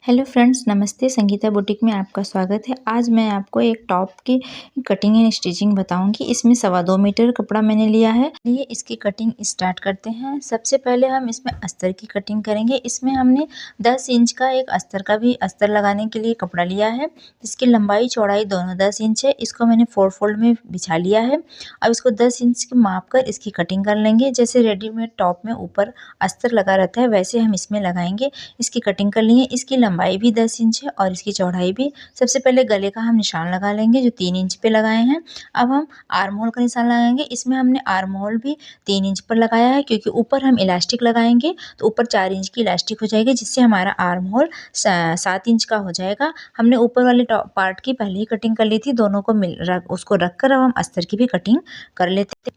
Hello friends, नमस्ते। Sangeeta boutique में आपका स्वागत है। आज मैं आपको एक टॉप की कटिंग एंड स्टिचिंग बताऊंगी। इसमें 2.25 मीटर कपड़ा मैंने लिया है। ये इसकी कटिंग स्टार्ट करते हैं। सबसे पहले हम इसमें अस्तर की कटिंग करेंगे। इसमें हमने 10 इंच का एक अस्तर लगाने के लिए कपड़ा लिया है। इसकी लंबाई चौड़ाई दोनों 10 इंच है। इसको मैंने 4 फोल्ड में बिछा लिया है। अब इसको 10 इंच की माप कर इसकी कटिंग कर लेंगे। जैसे रेडीमेड टॉप में ऊपर अस्तर लगा रहता है, वैसे हम इसमें लगाएंगे। इसकी कटिंग कर ली है। इसकी लंबाई भी 10 इंच है और इसकी चौड़ाई भी। सबसे पहले गले का हम निशान लगा लेंगे जो 3 इंच पे लगाए हैं। अब हम आर्म होल का निशान लगाएंगे। इसमें हमने आर्म होल भी 3 इंच पर लगाया है, क्योंकि ऊपर हम इलास्टिक लगाएंगे तो ऊपर 4 इंच की इलास्टिक हो जाएगी, जिससे हमारा आर्म होल 7 इंच का हो जाएगा। हमने ऊपर वाले पार्ट की पहले ही कटिंग कर ली थी। दोनों को उसको रखकर अब हम अस्तर की भी कटिंग कर लेते हैं।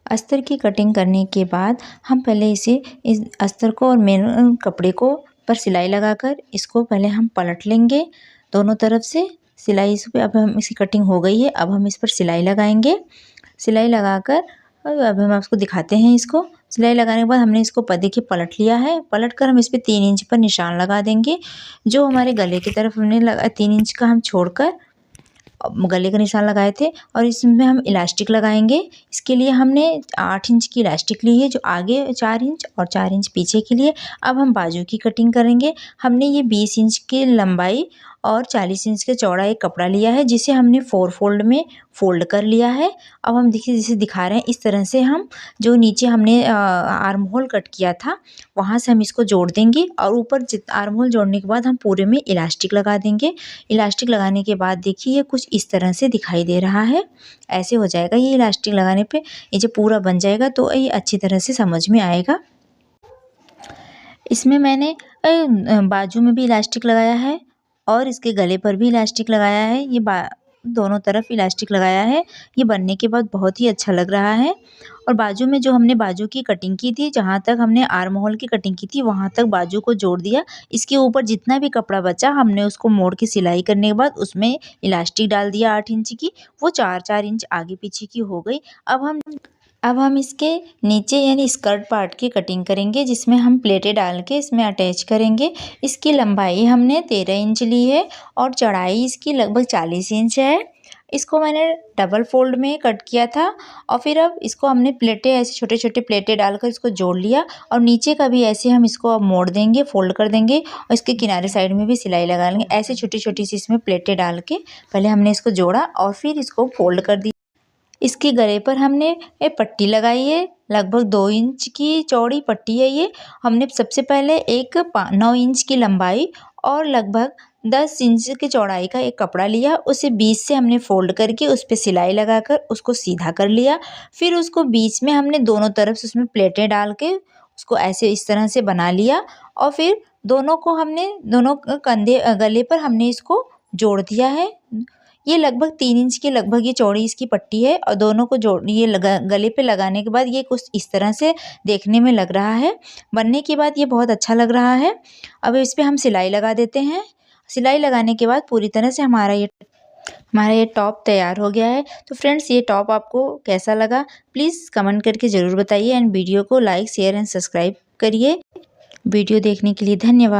अस्तर की कटिंग करने के बाद हम पहले इस अस्तर को और मेन कपड़े को पर सिलाई लगाकर इसको पहले हम पलट लेंगे दोनों तरफ से। सिलाई इस पे अब हम इसकी कटिंग हो गई है। अब हम इस पर सिलाई लगाएंगे। सिलाई लगाकर अब हम आपको दिखाते हैं। इसको सिलाई लगाने के बाद हमने इसको देखिए पलट लिया है। पलट कर हम इस पर 3 इंच पर निशान लगा देंगे। जो हमारे गले की तरफ हमने 3 इंच का हम छोड़कर गले का निशान लगाए थे, और इसमें हम इलास्टिक लगाएंगे। इसके लिए हमने 8 इंच की इलास्टिक ली है, जो आगे 4 इंच और 4 इंच पीछे के लिए। अब हम बाजू की कटिंग करेंगे। हमने ये 20 इंच की लंबाई और 40 इंच के चौड़ा एक कपड़ा लिया है, जिसे हमने 4 फोल्ड में फोल्ड कर लिया है। अब हम देखिए जिसे दिखा रहे हैं, इस तरह से हम जो नीचे हमने आर्म होल कट किया था वहाँ से हम इसको जोड़ देंगे, और ऊपर आर्म होल जोड़ने के बाद हम पूरे में इलास्टिक लगा देंगे। इलास्टिक लगाने के बाद देखिए ये कुछ इस तरह से दिखाई दे रहा है। ऐसे हो जाएगा ये इलास्टिक लगाने पे। ये जब पूरा बन जाएगा तो ये अच्छी तरह से समझ में आएगा। इसमें मैंने बाजू में भी इलास्टिक लगाया है और इसके गले पर भी इलास्टिक लगाया है। ये दोनों तरफ इलास्टिक लगाया है। ये बनने के बाद बहुत ही अच्छा लग रहा है। और बाजू में जो हमने बाजू की कटिंग की थी, जहाँ तक हमने आर्म होल की कटिंग की थी वहाँ तक बाजू को जोड़ दिया। इसके ऊपर जितना भी कपड़ा बचा हमने उसको मोड़ के सिलाई करने के बाद उसमें इलास्टिक डाल दिया 8 इंच की। वो 4-4 इंच आगे पीछे की हो गई। अब हम इसके नीचे यानी स्कर्ट पार्ट की कटिंग करेंगे, जिसमें हम प्लेटें डाल के इसमें अटैच करेंगे। इसकी लंबाई हमने 13 इंच ली है और चौड़ाई इसकी लगभग 40 इंच है। इसको मैंने डबल फोल्ड में कट किया था, और फिर अब इसको हमने प्लेटें ऐसे छोटे छोटे प्लेटें डालकर इसको जोड़ लिया, और नीचे का भी ऐसे हम इसको अब मोड़ देंगे, फोल्ड कर देंगे, और इसके किनारे साइड में भी सिलाई लगा लेंगे। ऐसे छोटी छोटी सी इसमें प्लेटें डाल के पहले हमने इसको जोड़ा और फिर इसको फोल्ड कर दिया। इसके गले पर हमने एक पट्टी लगाई है, लगभग 2 इंच की चौड़ी पट्टी है ये। हमने सबसे पहले 9 इंच की लंबाई और लगभग 10 इंच की चौड़ाई का एक कपड़ा लिया। उसे बीच से हमने फोल्ड करके उस पर सिलाई लगाकर उसको सीधा कर लिया। फिर उसको बीच में हमने दोनों तरफ से उसमें प्लेटें डाल के उसको ऐसे इस तरह से बना लिया, और फिर दोनों कंधे गले पर हमने इसको जोड़ दिया है। ये लगभग 3 इंच की लगभग ये चौड़ी इसकी पट्टी है, और दोनों को गले पे लगाने के बाद ये कुछ इस तरह से देखने में लग रहा है। बनने के बाद ये बहुत अच्छा लग रहा है। अब इस पे हम सिलाई लगा देते हैं। सिलाई लगाने के बाद पूरी तरह से हमारा ये टॉप तैयार हो गया है। तो फ्रेंड्स, ये टॉप आपको कैसा लगा प्लीज़ कमेंट करके ज़रूर बताइए, एंड वीडियो को लाइक शेयर एंड सब्सक्राइब करिए। वीडियो देखने के लिए धन्यवाद।